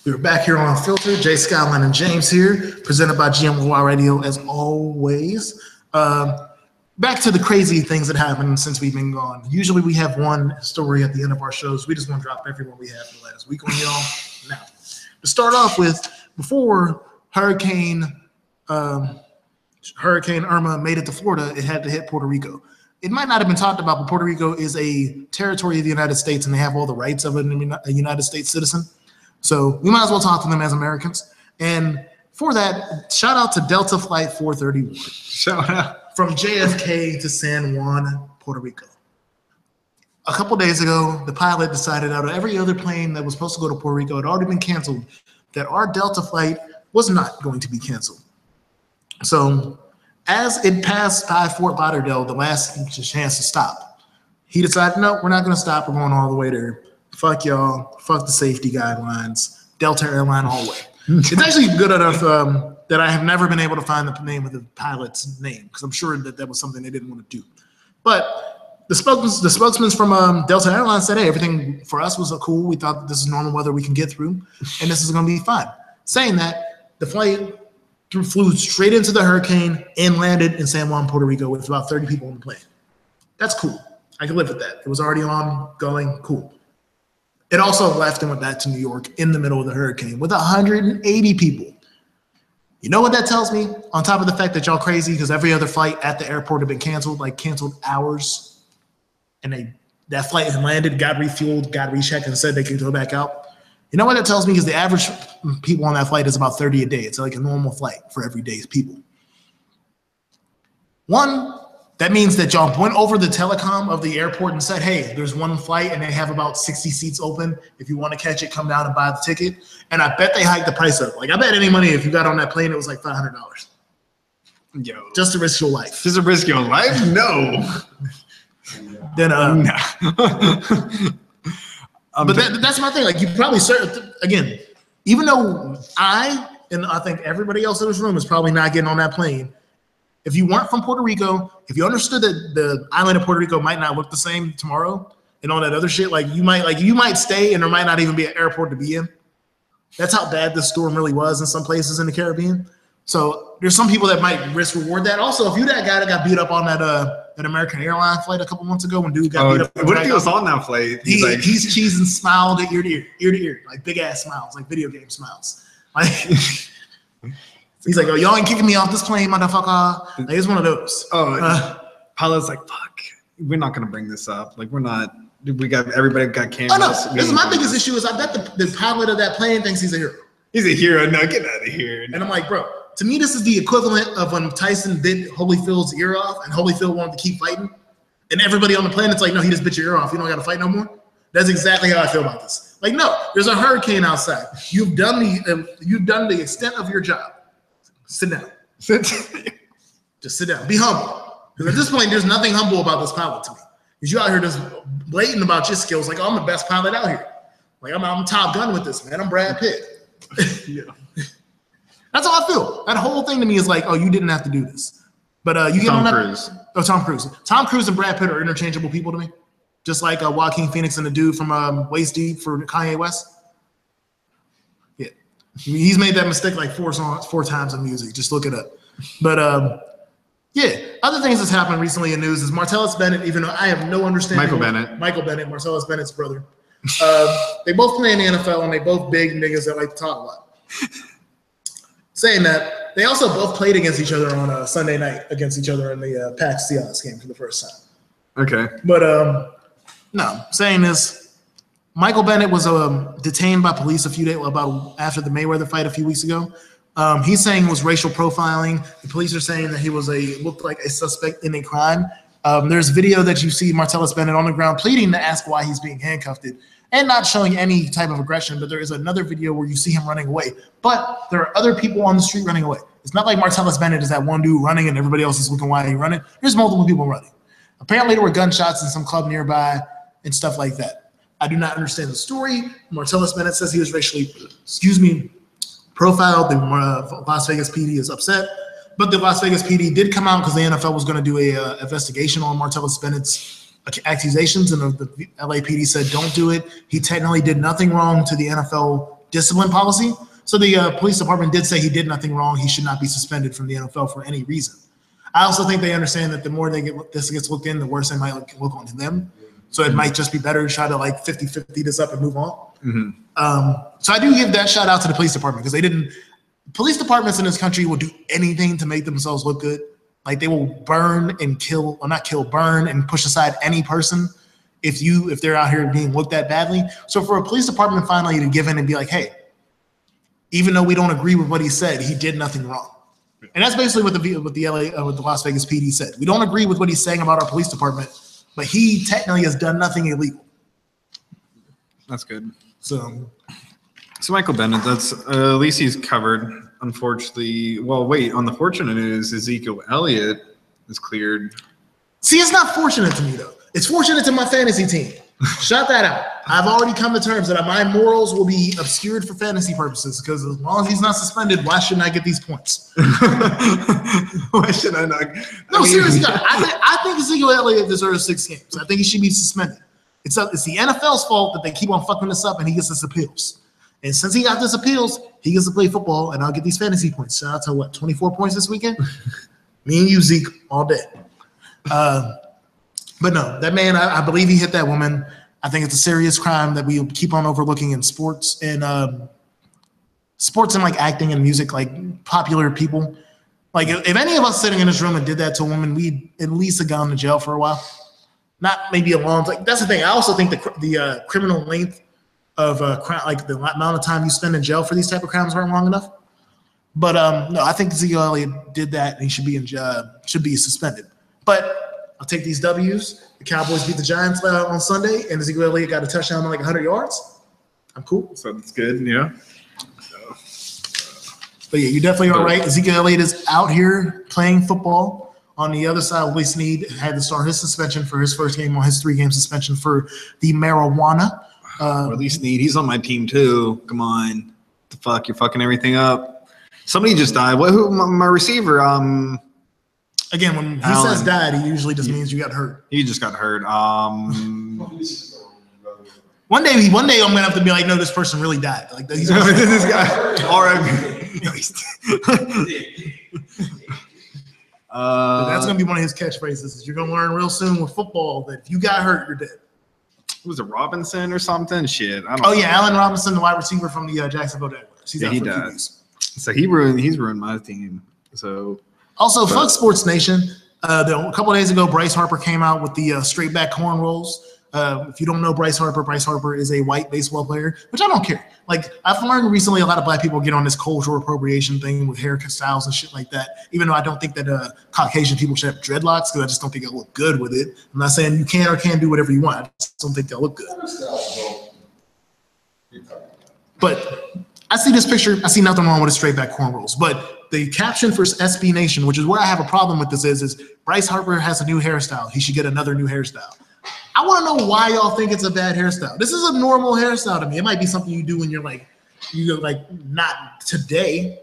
We're back here on UnFiltered. Jay, Skyline, and James here, presented by GMY Radio as always. Back to the crazy things that happened since we've been gone. Usually we have one story at the end of our shows. We just want to drop everyone we had for the last week on y'all. Now, to start off with, before Hurricane Irma made it to Florida, it had to hit Puerto Rico. It might not have been talked about, but Puerto Rico is a territory of the United States, and they have all the rights of a United States citizen. So we might as well talk to them as Americans. And for that, shout out to Delta Flight 431. Shout out. From JFK to San Juan, Puerto Rico. A couple days ago, the pilot decided out of every other plane that was supposed to go to Puerto Rico had already been canceled, that our Delta flight was not going to be canceled. So as it passed by Fort Lauderdale, the last chance to stop, he decided, no, we're not going to stop. We're going all the way there. Fuck y'all. Fuck the safety guidelines. Delta Airline all the way. It's actually good enough that I have never been able to find the name of the pilot's name, because I'm sure that was something they didn't want to do. But the spokesman from Delta Airlines said, hey, everything for us was cool. We thought this is normal weather we can get through, and this is going to be fine. Saying that, the flight flew straight into the hurricane and landed in San Juan, Puerto Rico with about 30 people on the plane. That's cool. I can live with that. It was already ongoing. Cool. It also left and went back to New York in the middle of the hurricane with 180 people. You know what that tells me? On top of the fact that y'all crazy because every other flight at the airport had been canceled, like canceled hours, and that flight had landed, got refueled, got rechecked, and said they could go back out. You know what that tells me is the average people on that flight is about 30 a day. It's like a normal flight for everyday's people. One, that means that y'all went over the telecom of the airport and said, hey, there's one flight and they have about 60 seats open. If you want to catch it, come down and buy the ticket. And I bet they hiked the price up. Like, I bet any money if you got on that plane, it was like $500. Yo. Just to risk your life. Just to risk your life? No. Then, no. But that's my thing. Like, you probably, again, even though I think everybody else in this room is probably not getting on that plane, if you weren't from Puerto Rico, if you understood that the island of Puerto Rico might not look the same tomorrow and all that other shit, you might stay and there might not even be an airport to be in. That's how bad this storm really was in some places in the Caribbean. So there's some people that might risk reward that. Also, if you that guy that got beat up on that American Airlines flight a couple months ago when dude got beat up. What if he was on that flight? He's cheesing, smiled at ear to ear, like big ass smiles, like video game smiles. Like he's like, oh, y'all ain't kicking me off this plane, motherfucker. Like, it's one of those. Pilot's like, fuck, we're not gonna bring this up. Like, we're not. Everybody got cameras. Oh no, this is my biggest issue. Is I bet the pilot of that plane thinks he's a hero. He's a hero. No, get out of here. And I'm like, bro, to me, this is the equivalent of when Tyson bit Holyfield's ear off, and Holyfield wanted to keep fighting, and everybody on the planet's like, no, he just bit your ear off. You don't got to fight no more. That's exactly how I feel about this. Like, no, there's a hurricane outside. You've done the extent of your job. Sit down. Just sit down. Be humble. Because at this point, there's nothing humble about this pilot to me. Because you out here just blatant about your skills. Like, oh, I'm the best pilot out here. Like, I'm Top Gun with this, man. I'm Brad Pitt. Yeah. That's how I feel. That whole thing to me is like, oh, you didn't have to do this. But you get on that. Cruise. Oh, Tom Cruise. Tom Cruise and Brad Pitt are interchangeable people to me. Just like Joaquin Phoenix and the dude from Waist Deep for Kanye West. Yeah. He's made that mistake like four times in music. Just look it up. But yeah, other things that's happened recently in news is Martellus Bennett, even though I have no understanding. Michael Bennett, Martellus Bennett's brother. They both play in the NFL, and they both big niggas that like to talk a lot. Saying that, they also both played against each other on a Sunday night against each other in the Pats Seahawks game for the first time. Okay. But no, saying this, Michael Bennett was detained by police after the Mayweather fight a few weeks ago. He's saying it was racial profiling. The police are saying that he looked like a suspect in a crime. There's video that you see Martellus Bennett on the ground pleading to ask why he's being handcuffed and not showing any type of aggression, but there is another video where you see him running away. But there are other people on the street running away. It's not like Martellus Bennett is that one dude running and everybody else is looking why he's running. There's multiple people running. Apparently there were gunshots in some club nearby and stuff like that. I do not understand the story. Martellus Bennett says he was racially, profiled. The Las Vegas PD is upset. But the Las Vegas PD did come out because the NFL was going to do a investigation on Martellus Bennett's accusations, and the LAPD said don't do it. He technically did nothing wrong to the NFL discipline policy. So the police department did say he did nothing wrong. He should not be suspended from the NFL for any reason. I also think they understand that the more this gets looked in, the worse it might look on them. So it might just be better to try to like 50-50 this up and move on. So I do give that shout out to the police department because they didn't. Police departments in this country will do anything to make themselves look good. Like they will burn and kill, or not kill, burn and push aside any person if they're out here being looked at badly. So for a police department finally to give in and be like, hey, even though we don't agree with what he said, he did nothing wrong. And that's basically what the Las Vegas PD said. We don't agree with what he's saying about our police department, but he technically has done nothing illegal. That's good. So Michael Bennett, that's at least he's covered. Unfortunately, well, wait. On the fortunate news, Ezekiel Elliott is cleared. See, it's not fortunate to me though. It's fortunate to my fantasy team. Shout that out. I've already come to terms that my morals will be obscured for fantasy purposes because as long as he's not suspended, why shouldn't I get these points? Why should I not? No, seriously, I think Ezekiel Elliott deserves 6 games. I think he should be suspended. It's the NFL's fault that they keep on fucking this up and he gets this appeals. And since he got this appeals, he gets to play football and I'll get these fantasy points. Shout out to what, 24 points this weekend? Me and you, Zeke, all day. But no, that man, I believe he hit that woman. I think it's a serious crime that we keep on overlooking in sports and like acting and music, like popular people. Like if any of us sitting in this room and did that to a woman, we'd at least have gone to jail for a while. Not maybe a long time. That's the thing. I also think the criminal length of like the amount of time you spend in jail for these type of crimes aren't long enough. But no, I think Ezekiel Elliott did that and he should be suspended. But I'll take these W's. The Cowboys beat the Giants on Sunday, and Ezekiel Elliott got a touchdown on like 100 yards. I'm cool. So that's good, yeah. But yeah, you definitely are right. Ezekiel Elliott is out here playing football. On the other side, Willie Snead had to start his suspension for his first game on his 3-game suspension for the marijuana. Willie Snead, he's on my team too. Come on. The fuck, you're fucking everything up. Somebody just died. My receiver, Again, when he says died, he usually just means you got hurt. He just got hurt. One day I'm gonna have to be like, no, this person really died. Like he's this guy. That's gonna be one of his catchphrases. You're gonna learn real soon with football that if you got hurt, you're dead. Was it Robinson or something? Shit. I don't know. Yeah, Allen Robinson, the wide receiver from the Jacksonville Jaguars. He does. So he's ruined my team. So. Also, fuck Sports Nation. A couple of days ago, Bryce Harper came out with the straight back cornrows. If you don't know Bryce Harper is a white baseball player, which I don't care. Like, I've learned recently a lot of black people get on this cultural appropriation thing with haircut styles and shit like that, even though I don't think that Caucasian people should have dreadlocks because I just don't think they'll look good with it. I'm not saying you can or can't do whatever you want. I just don't think they'll look good. But I see this picture. I see nothing wrong with a straight back cornrows. But the caption for SB Nation, which is where I have a problem with this, is Bryce Harper has a new hairstyle. He should get another new hairstyle. I want to know why y'all think it's a bad hairstyle. This is a normal hairstyle to me. It might be something you do when you're like not today.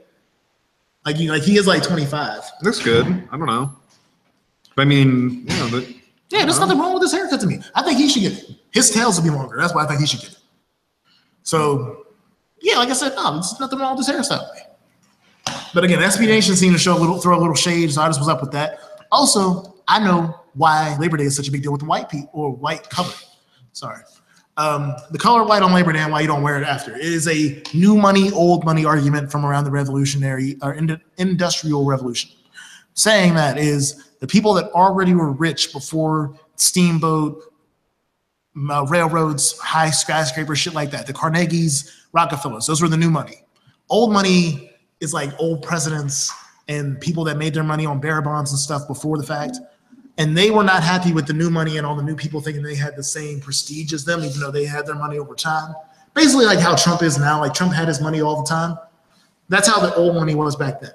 Like he is like 25. Looks good. I don't know. I mean, there's nothing wrong with this haircut to me. I think he should get it. His tails will be longer. That's why I think he should get it. So, yeah, like I said, no, there's nothing wrong with this hairstyle. But again, SB Nation seemed to throw a little shade, so I just was up with that. Also, I know why Labor Day is such a big deal with the white people or white color. Sorry. The color white on Labor Day and why you don't wear it after. It is a new money, old money argument from around the revolutionary or industrial revolution. Saying that is the people that already were rich before steamboat, railroads, high skyscrapers, shit like that. The Carnegies, Rockefellers, those were the new money. Old money is like old presidents and people that made their money on bearer bonds and stuff before the fact. And they were not happy with the new money and all the new people thinking they had the same prestige as them, even though they had their money over time. Basically like how Trump is now. Like Trump had his money all the time. That's how the old money was back then.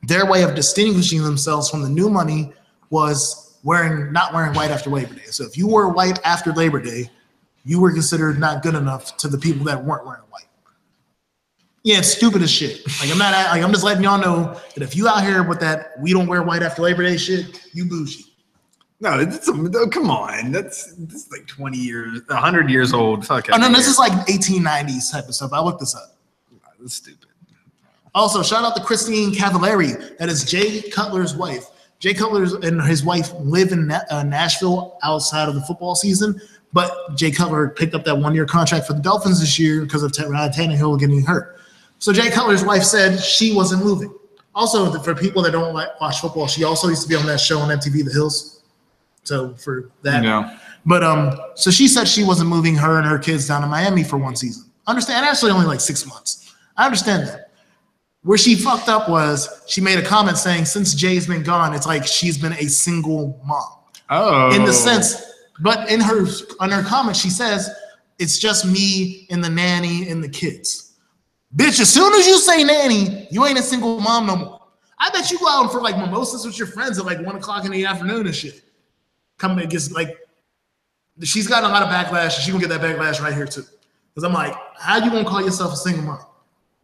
Their way of distinguishing themselves from the new money was not wearing white after Labor Day. So if you wore white after Labor Day, you were considered not good enough to the people that weren't wearing white. Yeah, it's stupid as shit. I'm just letting y'all know that if you out here with that we don't wear white after Labor Day shit, you bougie. No, come on. That's like 20 years, 100 years old. Fuck. Oh no, this is like 1890s type of stuff. I looked this up. That's stupid. Also, shout out to Christine Cavallari. That is Jay Cutler's wife. Jay Cutler and his wife live in Nashville outside of the football season, but Jay Cutler picked up that 1-year contract for the Dolphins this year because of Tannehill getting hurt. So Jay Cutler's wife said she wasn't moving. Also, for people that don't watch football, she also used to be on that show on MTV, The Hills. So for that, yeah. But so she said she wasn't moving her and her kids down to Miami for one season. Understand? Actually, only like 6 months. I understand that. Where she fucked up was she made a comment saying since Jay's been gone, it's like she's been a single mom. Oh. In the sense, but in her comment, she says it's just me and the nanny and the kids. Bitch, as soon as you say nanny, you ain't a single mom no more. I bet you go out for like mimosas with your friends at like 1 o'clock in the afternoon and shit. Coming against like, she's got a lot of backlash. And she gonna get that backlash right here too. Because I'm like, how you gonna call yourself a single mom?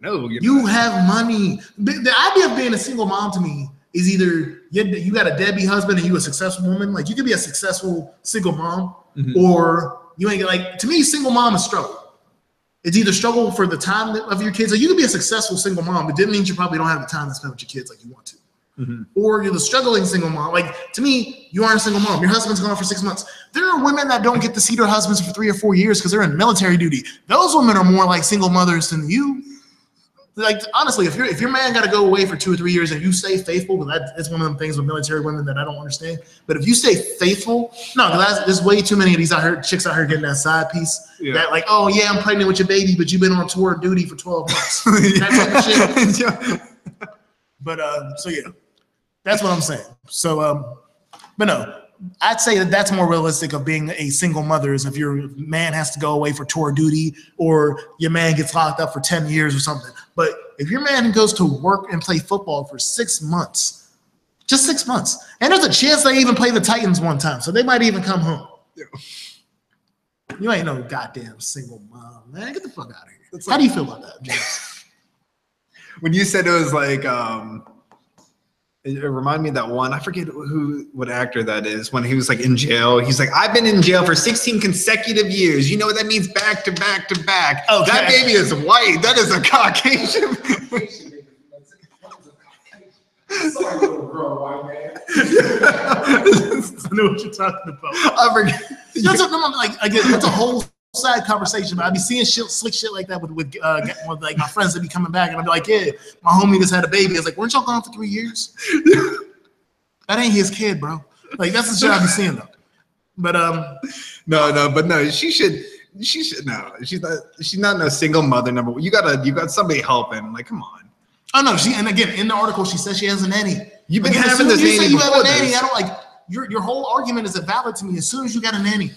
No, you have money. The idea of being a single mom to me is either you got a deadbeat husband and you a successful woman. Like you could be a successful single mom, or you ain't like. To me, single mom is struggle. It's either struggle for the time of your kids, or you could be a successful single mom, but that means you probably don't have the time to spend with your kids like you want to. Or you're the struggling single mom. Like to me, you aren't a single mom. Your husband's gone for 6 months. There are women that don't get to see their husbands for 3 or 4 years because they're in military duty. Those women are more like single mothers than you. Like honestly, if your man got to go away for 2 or 3 years and you stay faithful, because that's one of the things with military women that I don't understand. But if you stay faithful, no, because there's way too many of these chicks out here getting that side piece. Yeah. That like, oh yeah, I'm pregnant with your baby, but you've been on tour duty for 12 months. That type of shit. But so yeah, that's what I'm saying. So but no, I'd say that's more realistic of being a single mother is if your man has to go away for tour duty or your man gets locked up for 10 years or something. But if your man goes to work and play football for 6 months, just 6 months, and there's a chance they even play the Titans one time, so they might even come home. Yeah. You ain't no goddamn single mom, man. Get the fuck out of here. How do you feel about that, James? When you said it was like it reminded me of that one, I forget what actor that is, when he was like in jail. He's like, I've been in jail for 16 consecutive years. You know what that means? Back to back to back. Okay. That baby is white. That is a Caucasian. Sorry, little girl, white man. I know what you're talking about. I forget. That's a whole side conversation, but I be seeing slick shit like that with like my friends that be coming back, and I'd be like, yeah, my homie just had a baby. It's like, weren't y'all gone for 3 years? That ain't his kid, bro. Like that's the shit I be seeing though. But no, she should no. She's not no single mother. Number one, you got somebody helping. Like, come on. Oh no, and again in the article she says she has a nanny. You've been having this nanny you have a before nanny. this. I don't like your whole argument is invalid to me. As soon as you got a nanny.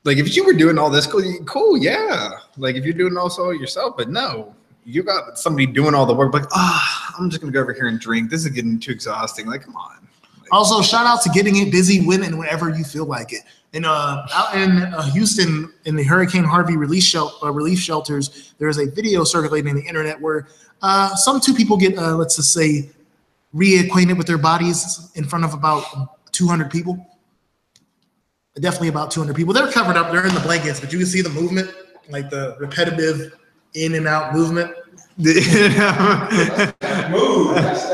Like if you were doing all this, cool, yeah. Like if you're doing also yourself, but no, you got somebody doing all the work. Like, I'm just gonna go over here and drink. This is getting too exhausting. Like, come on. Like, also, shout out to getting it busy when and whenever you feel like it. And out in Houston, in the Hurricane Harvey relief shelters, there is a video circulating on the internet where some 2 people get, let's just say, reacquainted with their bodies in front of about 200 people. Definitely about 200 people. They're covered up. They're in the blankets, but you can see the movement, like the repetitive in and out movement. That move. That's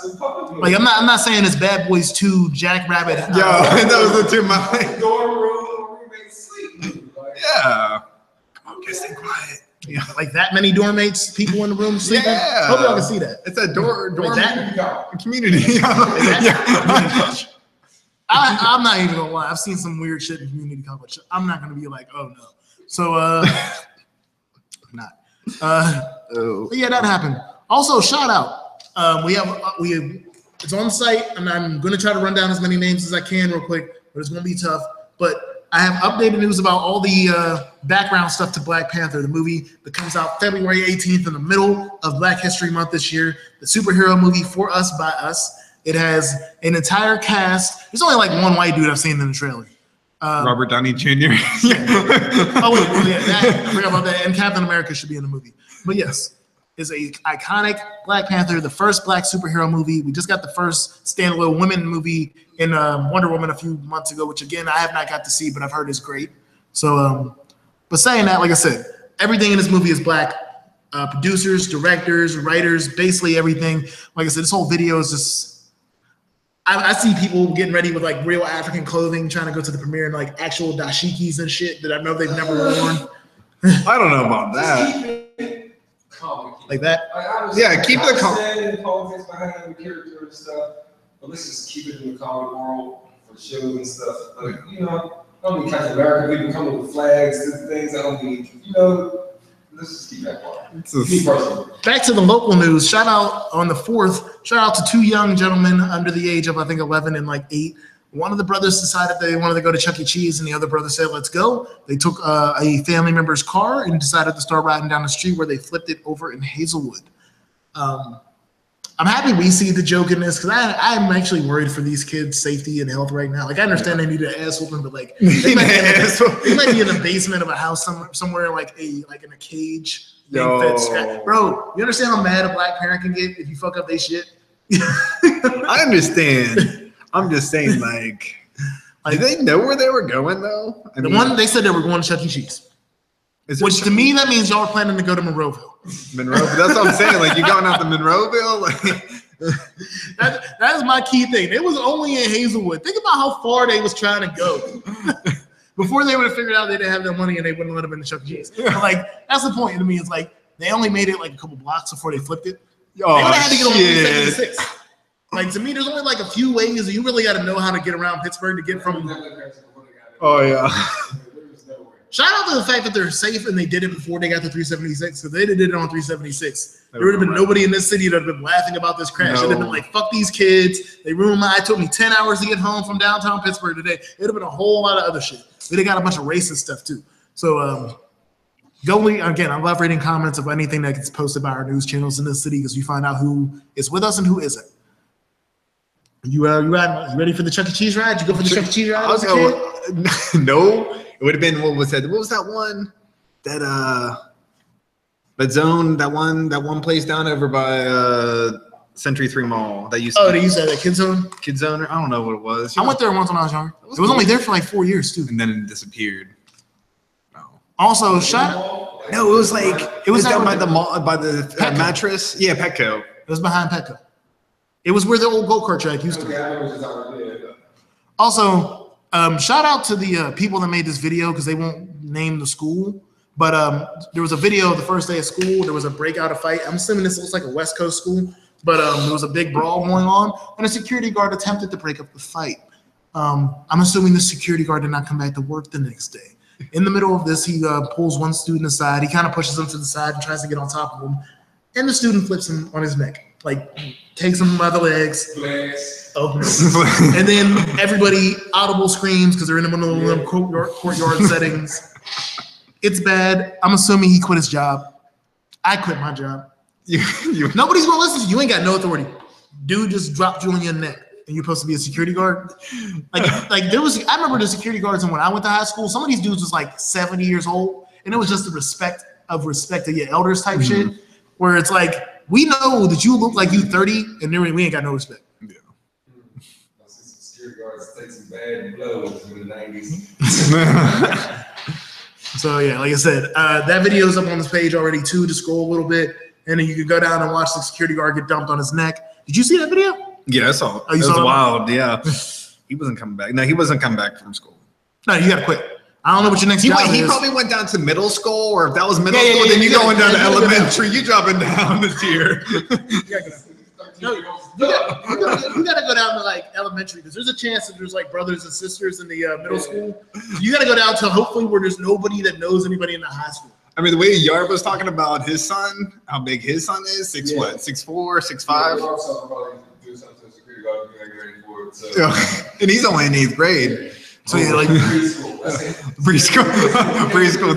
the public move. Like I'm not saying it's Bad Boys 2, Jackrabbit. Yo, that was the 2 miles. Dorm room, roommate sleep. Yeah. Come on, guys, stay quiet. Yeah, like that many dorm mates, people in the room sleeping. Yeah. Hope y'all can see that. It's a dorm that, community. Yeah. I'm not even gonna lie. I've seen some weird shit in community college. I'm not gonna be like, oh no. So I'm not. But yeah, that happened. Also, shout out. We have it's on the site, and I'm gonna try to run down as many names as I can real quick, but it's gonna be tough. But I have updated news about all the background stuff to Black Panther, the movie that comes out February 18th in the middle of Black History Month this year. The superhero movie For Us by Us. It has an entire cast. There's only like one white dude I've seen in the trailer. Robert Downey Jr. Oh wait, I forgot about that. And Captain America should be in the movie. But yes, it's a iconic Black Panther, the first Black superhero movie. We just got the first standalone women movie in Wonder Woman a few months ago, which again I have not got to see, but I've heard is great. So, but saying that, like I said, everything in this movie is black. Producers, directors, writers, basically everything. Like I said, this whole video is just. I see people getting ready with like real African clothing, trying to go to the premiere in like actual dashikis and shit that I know they've never worn. I don't know about that. Like that? Yeah, keep the politics behind the character and stuff, but let's just keep it in the comic world for shows and stuff. Like, you know, I don't need Captain America, people coming with flags and things. I don't need, you know. Let's just keep that part. Back to the local news. Shout out on the 4th. Shout out to 2 young gentlemen under the age of I think 11 and like 8. One of the brothers decided they wanted to go to Chuck E. Cheese, and the other brother said, "Let's go." They took a family member's car and decided to start riding down the street where they flipped it over in Hazelwood. I'm happy we see the joke in this because I'm actually worried for these kids' safety and health right now. Like, I understand they need an ass whooping, but like they might be in the basement of a house somewhere like in a cage. Bro, you understand how mad a black parent can get if you fuck up their shit? I understand. I'm just saying, like, did they know where they were going though? One they said they were going to Chuck E. Cheese. Which to me, that means y'all are planning to go to Monroeville. Monroeville, that's what I'm saying. Like, you going out to Monroeville? Like, that is my key thing. It was only in Hazelwood. Think about how far they was trying to go. Before they would have figured out they didn't have their money and they wouldn't let them in the Chuck E. Cheese. But like, that's the point to me. It's like, they only made it like a couple blocks before they flipped it. Oh, they would have had to get on 376. Like, to me, there's only like a few ways. You really got to know how to get around Pittsburgh to get from. Oh, yeah. Shout out to the fact that they're safe and they did it before they got to 376. Because they did it on 376. There would have been nobody in this city that would have been laughing about this crash. It would have been like, fuck these kids. They ruined my. It took me 10 hours to get home from downtown Pittsburgh today. It would have been a whole lot of other shit. They got a bunch of racist stuff too. So, again, I love reading comments of anything that gets posted by our news channels in this city because we find out who is with us and who isn't. You ready for the Chuck E. Cheese ride? You go for the Chuck E. Cheese ride? No. It would have been, what was that? What was that one? That one place down over by Century 3 Mall that used to they used to have that Kid Zone? Kid Zone? I don't know what it was. I went there once when I was younger. It was only there for like 4 years too. And then it disappeared. No. Also, it was down by the mall, by the mattress. Yeah, Petco. It was behind Petco. It was where the old go-kart track used to be. Also, shout out to the people that made this video because they won't name the school. But there was a video of the first day of school. There was a breakout of fight. I'm assuming this looks like a West Coast school. But there was a big brawl going on. And a security guard attempted to break up the fight. I'm assuming the security guard did not come back to work the next day. In the middle of this, he pulls one student aside. He kind of pushes him to the side and tries to get on top of him. And the student flips him on his neck. Like, takes him by the legs. And then everybody audible screams because they're in the middle of them courtyard settings. It's bad. I'm assuming he quit his job. I quit my job. Nobody's gonna listen to you. You ain't got no authority. Dude just dropped you on your neck, and you're supposed to be a security guard. Like there was. I remember the security guards, and when I went to high school, some of these dudes was like 70 years old, and it was just the respect of your elders type shit. Where it's like, we know that you look like you 30, and then we ain't got no respect. Yeah. Security guards take some bad blows in the 90s. So yeah, like I said, that video is up on this page already too. To scroll a little bit, and then you can go down and watch the security guard get dumped on his neck. Did you see that video? Yeah, I saw it. Oh, you it saw was it? Wild. Yeah, he wasn't coming back. No, he wasn't coming back from school. No, you gotta quit. I don't know what your next job is. He probably went down to middle school, or if that was middle school, then you going down to elementary. You dropping down the tier. You gotta go down to like elementary because there's a chance that there's like brothers and sisters in the middle school. So you gotta go down to hopefully where there's nobody that knows anybody in the high school. I mean, the way Yarb was talking about his son, how big his son is, 6'4", 6'5". And he's only in 8th grade. So yeah, like preschool.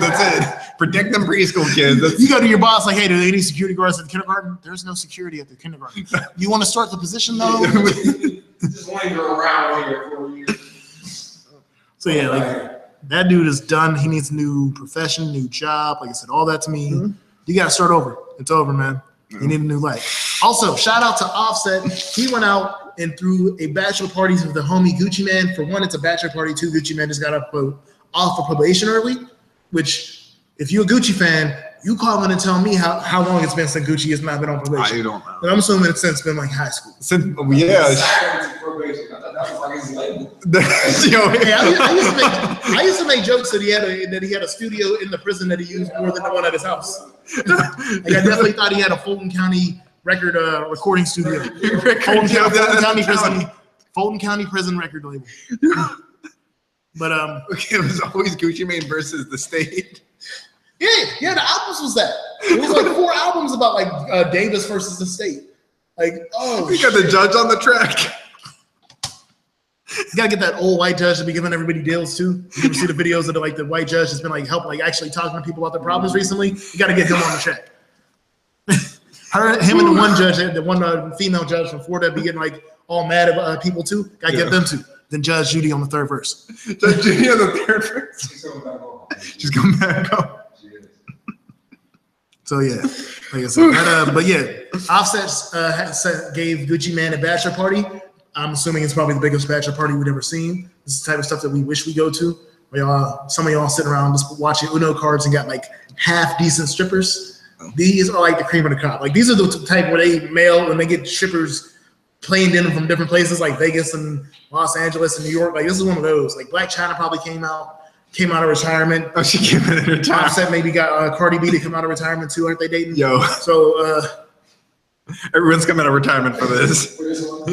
That's it. Protect them preschool kids. You go to your boss like, hey, do they need security guards at the kindergarten? There's no security at the kindergarten. You want to start the position though? Just linger around here for years. So yeah, like that dude is done. He needs a new profession, new job. Like I said, all that to me. You got to start over. It's over, man. You need a new life. Also, shout out to Offset. He went out and threw a bachelor party with the homie Gucci Man. For one, it's a bachelor party. Two, Gucci Man just got off of probation early, which if you're a Gucci fan, you call in and tell me how long it's been since Gucci has not been on probation. I don't know. And I'm assuming it's since been like high school. Probation. I thought that was like his label. Hey, I used to make jokes that he had a studio in the prison that he used more than the one at his house. Like I definitely thought he had a Fulton County record recording studio. Fulton County Prison record label. But it was always Gucci Mane versus the state. Yeah, the albums was that. It was like 4 albums about like Davis versus the state. Like, oh, we got the judge on the track. You gotta get that old white judge to be giving everybody deals too. You ever see the videos of the white judge that's been like helping, like actually talking to people about their problems recently? You gotta get him on the track. Him and the one judge, the one female judge from Florida, be getting like all mad at people too. Gotta get them too. Then Judge Judy on the third verse. Judge Judy on the third verse. She's coming back home. So yeah, like I said, but yeah, Offset gave Gucci Mane a bachelor party. I'm assuming it's probably the biggest bachelor party we've ever seen. This is the type of stuff that we wish we go to. Some of y'all sitting around just watching Uno cards and got like half decent strippers. These are like the cream of the crop. Like these are the type where they mail when they get strippers planed in from different places like Vegas and Los Angeles and New York. Like this is one of those. Like Black China probably came out of retirement. Oh, she came out of retirement. Offset maybe got Cardi B to come out of retirement too. Aren't they dating? Yo. So everyone's coming out of retirement for this.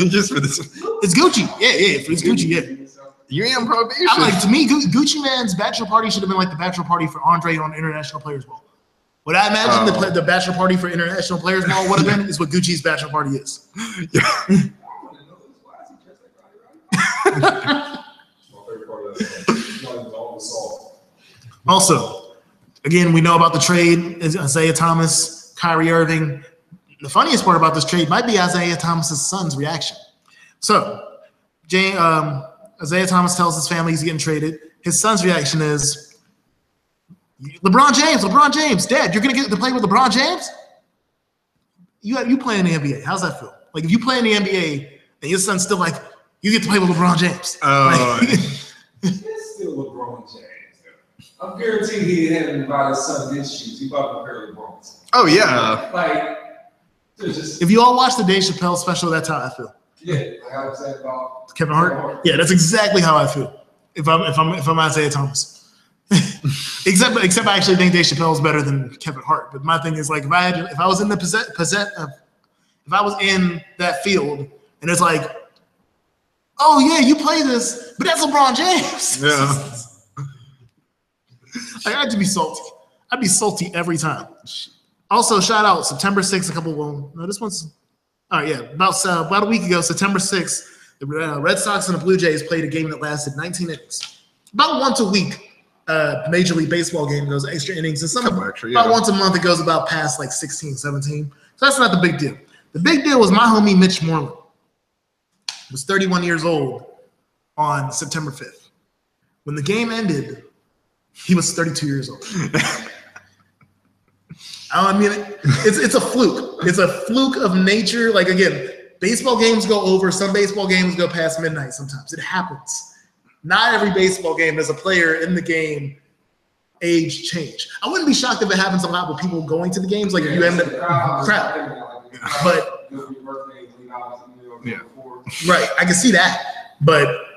Just for this. It's Gucci. Yeah, it's Gucci. Yeah. You ain't on probation. I'm like, to me, Gucci Mane's bachelor party should have been like the bachelor party for Andre on International Players Ball. What I imagine the bachelor party for International Players Ball would have been is what Gucci's bachelor party is. Yeah. Also, again, we know about the trade. Isaiah Thomas, Kyrie Irving. The funniest part about this trade might be Isaiah Thomas's son's reaction. So, Isaiah Thomas tells his family he's getting traded. His son's reaction is, LeBron James, Dad, you're going to get to play with LeBron James? You play in the NBA. How's that feel? Like, if you play in the NBA and your son's still like, you get to play with LeBron James. Oh. It's still LeBron James. I'm guaranteed he hadn't invited his son his shoes. He bought a pair of LeBron's. Oh, yeah. Like, just, if you all watch the Dave Chappelle special, that's how I feel. Yeah, like I was saying about Kevin Hart. Yeah, that's exactly how I feel. If I'm Isaiah Thomas, except I actually think Dave Chappelle is better than Kevin Hart. But my thing is like if I was in that field and it's like, oh yeah, you play this, but that's LeBron James. Yeah. I had to be salty. I'd be salty every time. Also, shout out September 6th. About a week ago, September 6th, the Red Sox and the Blue Jays played a game that lasted 19 innings. About once a week, Major League Baseball game goes extra innings, and about once a month it goes about past like 16, 17. So that's not the big deal. The big deal was my homie Mitch Moreland. He was 31 years old on September 5th. When the game ended, he was 32 years old. I mean, it's a fluke. It's a fluke of nature. Like, again, baseball games go over. Some baseball games go past midnight sometimes. It happens. Not every baseball game has a player in the game age change. I wouldn't be shocked if it happens a lot with people going to the games. Like, if you end up crowd. But, yeah. Right, I can see that. But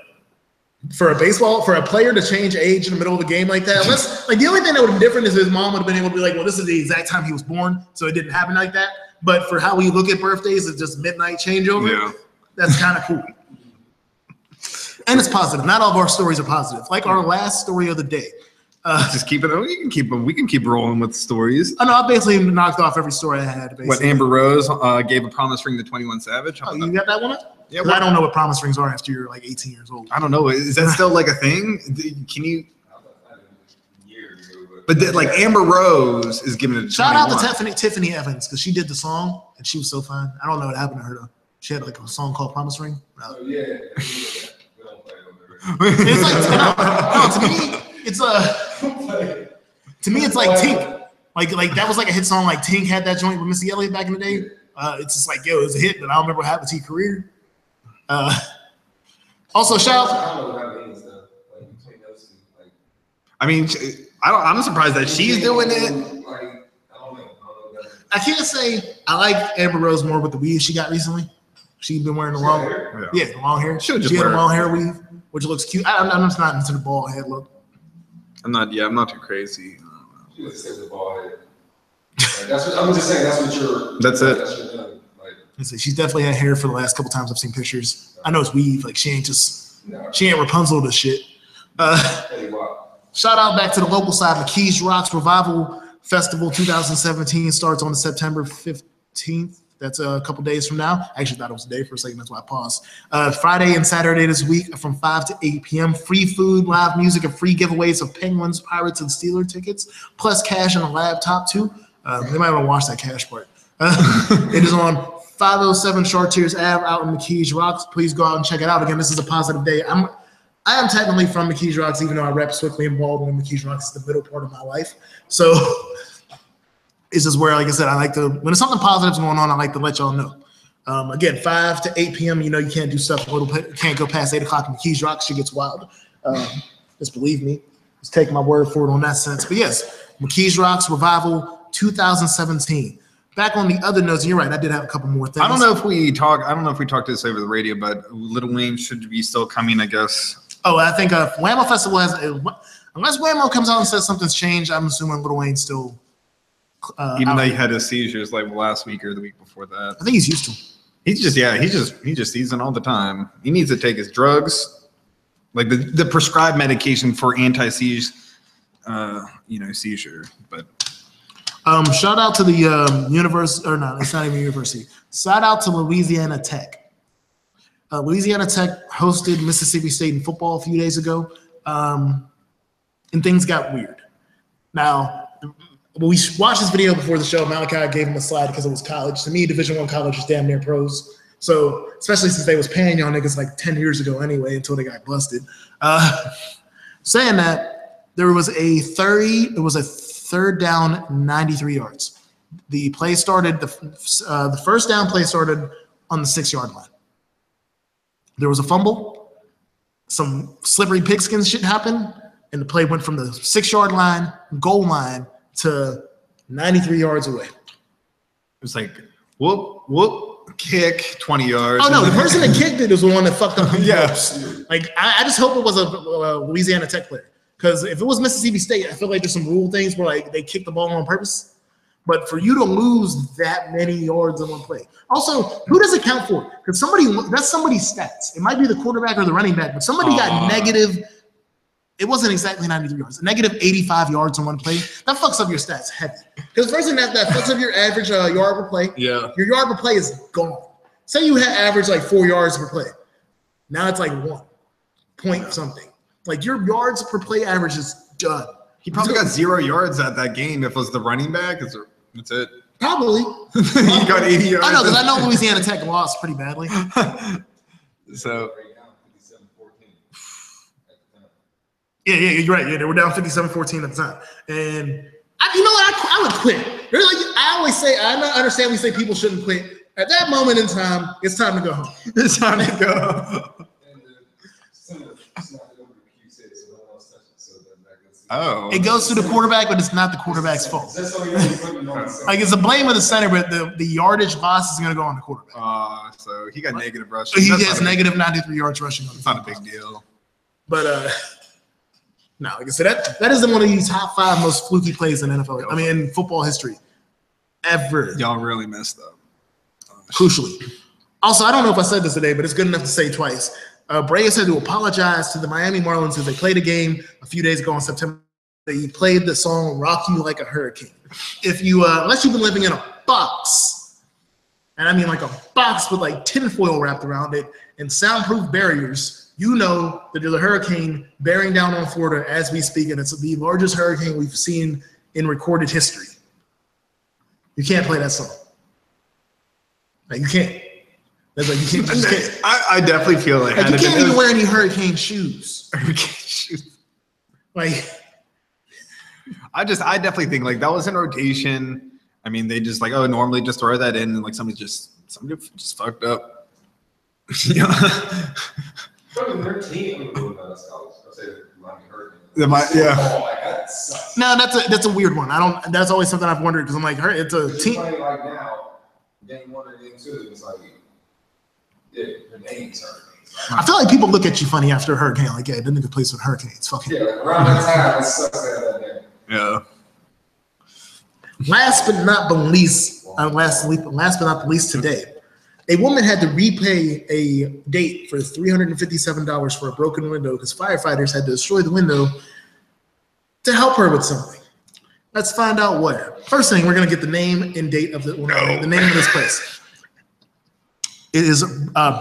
for a player to change age in the middle of a game like that, the only thing that would have been different is his mom would have been able to be like, well, this is the exact time he was born, so it didn't happen like that. But for how we look at birthdays, it's just midnight changeover. Yeah. That's kind of cool. And it's positive. Not all of our stories are positive. Like our last story of the day. Just keep it. We can keep rolling with stories. I know. I basically knocked off every story I had. Basically. What Amber Rose gave a promise ring to 21 Savage. Oh, you got that one up? Yeah, I don't know what promise rings are after you're like 18 years old. I don't know. Is that still like a thing? Can you? But like Amber Rose is giving it to Shout out to Tiffany Evans because she did the song and she was so fine. I don't know what happened to her though. She had like a song called Promise Ring. Oh yeah. It's like no, to me it's like Tink. Like that was like a hit song. Like Tink had that joint with Missy Elliott back in the day. It's just like, yo, it was a hit, but I don't remember what happened to your career. Also, shout out. I don't know what that means though. Like between those two, like. I mean, I'm surprised that she's doing it. Like I don't know. What that is. I can't say I like Amber Rose more with the weave she got recently. She's been wearing the long, the long hair. She'll just she had wear a long hair weave, which looks cute. I'm just not into the bald head look. I'm not too crazy. She was stick with the ball head. Like, that's what I'm just saying. That's what you're. That's it. That's your done. Like, She's definitely had hair for the last couple times I've seen pictures. I know it's weave. Like she ain't Rapunzel this shit. Shout out back to the local side. McKees Rocks Revival Festival 2017 starts on September 15th. That's a couple days from now. I actually thought it was a day for a second. That's why I paused. Friday and Saturday this week from 5 to 8 p.m. Free food, live music, and free giveaways of Penguins, Pirates, and Steeler tickets, plus cash and a laptop too. They might want to watch that cash part. It is on 507 Chartiers Ave out in McKees Rocks. Please go out and check it out. Again, this is a positive day. I am technically from McKees Rocks, even though I rep Swickley and Baldwin. McKees Rocks is the middle part of my life. So it's just where, like I said, I like to, when there's something positive's going on, I like to let y'all know. Again, 5 to 8 p.m., you can't do stuff, can't go past 8 o'clock in McKees Rocks. She gets wild. Just believe me. Just take my word for it on that sense. But yes, McKees Rocks Revival 2017. Back on the other notes, you're right. I did have a couple more things. I don't know if we talked this over the radio, but Little Wayne should be still coming, I guess. Oh, I think Whammo Festival has, unless Whammo comes out and says something's changed, I'm assuming Little Wayne's still. Even though he had his seizures like last week or the week before that. I think he's used to. He's just seizing all the time. He needs to take his drugs, like the prescribed medication for anti-seizure, seizure. But shout out to the university, or no, it's not even university. Shout out to Louisiana Tech. Louisiana Tech hosted Mississippi State in football a few days ago, and things got weird. Now, when we watched this video before the show, Malachi gave him a slide because it was college. To me, Division I college is damn near pros. So, especially since they was paying y'all niggas like 10 years ago anyway until they got busted. Saying that, there was a third down, 93 yards. The play started, the first down play started on the 6-yard line. There was a fumble, some slippery pigskin shit happened, and the play went from the 6-yard line, goal line, to 93 yards away. It was like, whoop, kick, 20 yards. Oh, no, the person that kicked it was the one that fucked up. Yes. Like, I just hope it was a Louisiana Tech player. Because if it was Mississippi State, I feel like there's some rule things where, like, they kick the ball on purpose. But for you to lose that many yards in one play. Also, who does it count for? Because that's somebody's stats. It might be the quarterback or the running back, but somebody got negative. It wasn't exactly 93 yards. Negative 85 yards on one play. That fucks up your stats heavy. Because the first thing that fucks up your average yard per play. Yeah. Your yard per play is gone. Say you had average like 4 yards per play. Now it's like 1 point something. Like your yards per play average is done. He probably got 0 yards at that game if it was the running back. That's it. Probably. He got 80 yards. I know, because I know Louisiana Tech lost pretty badly. So. Yeah, you're right. Yeah, they were down 57-14 at the time. And you know what? I would quit. I always say, I understand we say people shouldn't quit. At that moment in time, it's time to go home. It's time to go. Oh. It goes to the quarterback, but it's not the quarterback's fault. Like, it's a blame of the center, but the yardage loss is going to go on the quarterback. So he got negative rushing. He has negative 93 yards rushing. It's not a big deal. But, no, like I said, that is one of these top 5 most fluky plays in NFL. I mean, in football history, ever. Y'all really messed up. Crucially. Also, I don't know if I said this today, but it's good enough to say twice. Bray said to apologize to the Miami Marlins as they played a game a few days ago in September. He played the song "Rock You Like a Hurricane." If you, unless you've been living in a box, and I mean like a box with like tinfoil wrapped around it and soundproof barriers. You know that there's a hurricane bearing down on Florida as we speak, and it's the largest hurricane we've seen in recorded history. You can't play that song. Like, you can't. That's like, you can't. I definitely feel like you can't even wear any hurricane shoes. Hurricane shoes. Like, I definitely think like that was in rotation. I mean, they just like, normally just throw that in, and like somebody just fucked up. Yeah. But their team, that's college. I'll say Miami Hurricanes. Yeah. Oh, like, that sucks. No, that's a weird one. That's always something I've wondered because I'm like, it's a They're team. playing like now, game 1 or game 2, it's like, yeah, the name's Hurricanes. I feel like people look at you funny after a hurricane. Like, yeah, the nigga plays with Hurricanes. Fucking. Yeah, like around that time, it sucks to have that name. Yeah. Last but not the least, last but not the least today, a woman had to repay a date for $357 for a broken window because firefighters had to destroy the window to help her with something. Let's find out where. First thing, we're gonna get the name and date of the name of this place. It is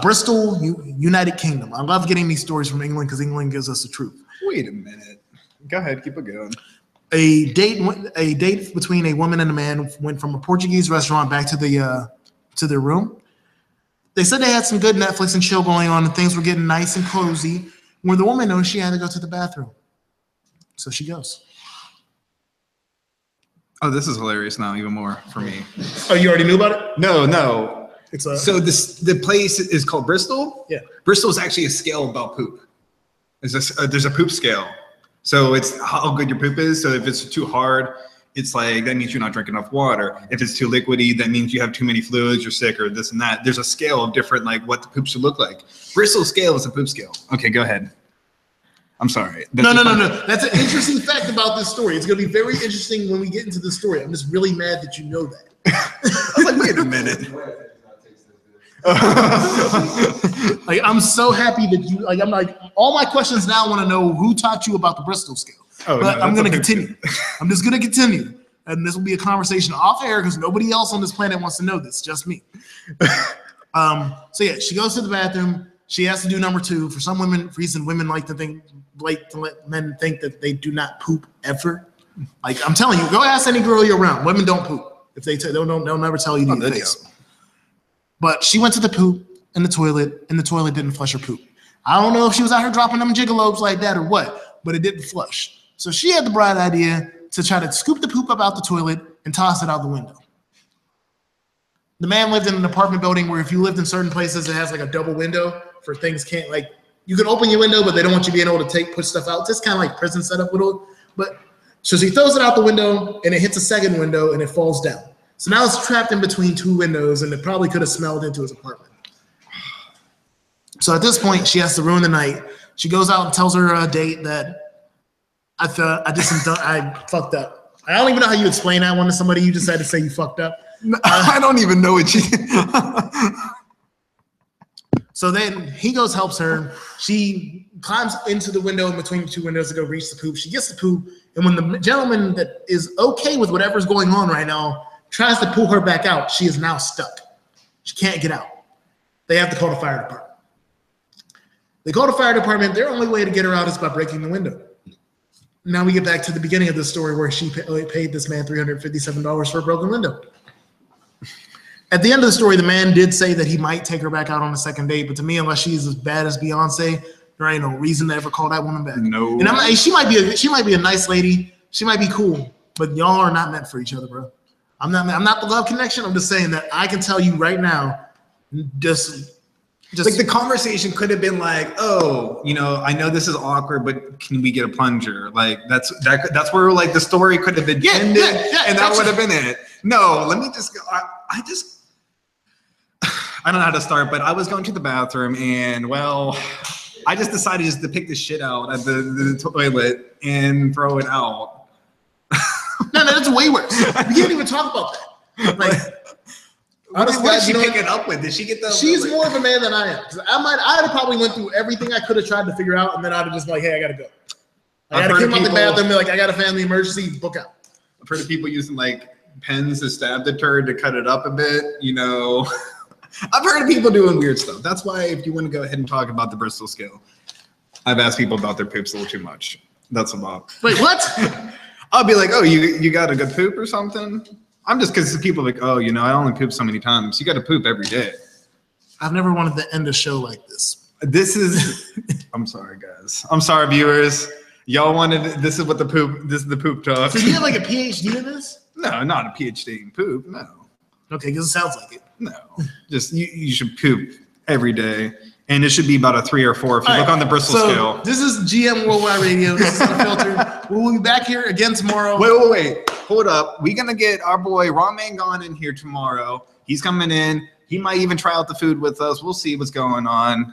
Bristol, United Kingdom. I love getting these stories from England because England gives us the truth. Wait a minute. Go ahead, keep it going. A date between a woman and a man went from a Portuguese restaurant back to their room. They said they had some good Netflix and chill going on, and things were getting nice and cozy. When the woman knows she had to go to the bathroom, so she goes. Oh, this is hilarious now, even more for me. Oh, you already knew about it? No. It's So the place is called Bristol. Yeah. Bristol is actually a scale about poop. There's a poop scale. So it's how good your poop is. So if it's too hard, it's like, that means you're not drinking enough water. If it's too liquidy, that means you have too many fluids, you're sick, or this and that. There's a scale of different, like, what the poop should look like. Bristol scale is a poop scale. Okay, go ahead. I'm sorry. No. That's an interesting fact about this story. It's going to be very interesting when we get into the story. I'm just really mad that you know that. I was like, wait a minute. Like, I'm so happy that you, like, I'm like, all my questions now want to know who taught you about the Bristol scale. Oh, but no, I'm going to okay. continue. I'm just going to continue. And this will be a conversation off air because nobody else on this planet wants to know this, just me. So yeah, she goes to the bathroom. She has to do number 2. For some reason, women like to let men think that they do not poop ever. Like, I'm telling you, go ask any girl you're around. Women don't poop. If they they'll never tell you to your face. But she went to the poop in the toilet, and the toilet didn't flush her poop. I don't know if she was out here dropping them gigolobes like that or what, but it didn't flush. So she had the bright idea to try to scoop the poop up out the toilet and toss it out the window. The man lived in an apartment building where if you lived in certain places, it has like a double window for things can't, like, you can open your window, but they don't want you being able to put stuff out. Just kind of like prison setup little. But so she throws it out the window and it hits a second window and it falls down. So now it's trapped in between 2 windows and it probably could have smelled into his apartment. So at this point, she has to ruin the night. She goes out and tells her date that I fucked up. I don't even know how you explain that one to somebody. You just had to say you fucked up. I don't even know what she. So then he goes, helps her. She climbs into the window in between the 2 windows to go reach the poop. She gets the poop. And when the gentleman that is okay with whatever's going on right now tries to pull her back out, she is now stuck. She can't get out. They have to call the fire department. They call the fire department. Their only way to get her out is by breaking the window. Now we get back to the beginning of the story where she paid this man $357 for a broken window. At the end of the story, the man did say that he might take her back out on a second date, but to me, unless she's as bad as Beyonce, there ain't no reason to ever call that woman back. No. And she might be a nice lady. She might be cool, but y'all are not meant for each other, bro. I'm not the love connection. I'm just saying that I can tell you right now, just like the conversation could have been like, oh, I know this is awkward, but can we get a plunger? Like that's where like the story could have been ended, and that would have been it. No, let me just go. I don't know how to start, but I was going to the bathroom and I just decided just to pick the shit out at the toilet and throw it out. No, that's way worse. We can't even talk about that. Like, honestly, what did she pick it up with? Did she get the? She's more of a man than I am. I'd have probably went through everything I could have tried to figure out, and then I'd have just like, hey, I gotta go. I gotta come out the bathroom and be like, I got a family emergency, book out. I've heard of people using like pens to stab the turd to cut it up a bit. I've heard of people doing weird stuff. That's why if you want to go ahead and talk about the Bristol scale, I've asked people about their poops a little too much. That's about. Wait, what? I'll be like, oh, you got a good poop or something? I'm just because people are like, oh, I only poop so many times. You got to poop every day. I've never wanted to end a show like this. I'm sorry, guys. I'm sorry, viewers. Y'all wanted, this is the poop talk. So you have like a PhD in this? No, not a PhD in poop, no. Okay, because it sounds like it. No, just you should poop every day. And it should be about a 3 or 4 if you look on the Bristol scale. This is GM Worldwide Radio. This is Unfiltered. We'll be back here again tomorrow. Wait. Hold up. We're going to get our boy Ron Mangon in here tomorrow. He's coming in. He might even try out the food with us. We'll see what's going on.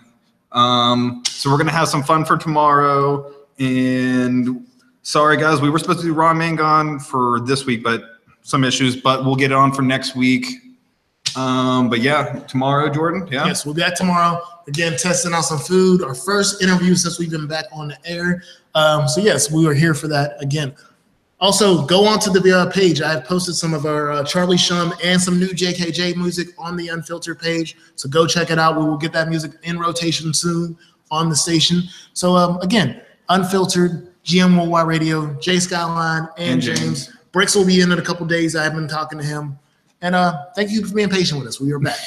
So we're going to have some fun for tomorrow. And sorry, guys, we were supposed to do Ron Mangon for this week, but some issues. But we'll get it on for next week. But yeah, tomorrow, Jordan. Yeah. Yes, we'll be back tomorrow. Again, testing out some food. Our first interview since we've been back on the air. So yes, we were here for that again. Also, go on to the page. I have posted some of our Charlie Shum and some new JKJ music on the Unfiltered page. So go check it out. We will get that music in rotation soon on the station. So again, Unfiltered, GM Worldwide Radio, Jay Skyline, and James. Bricks will be in a couple days. I've been talking to him. And thank you for being patient with us. We are back.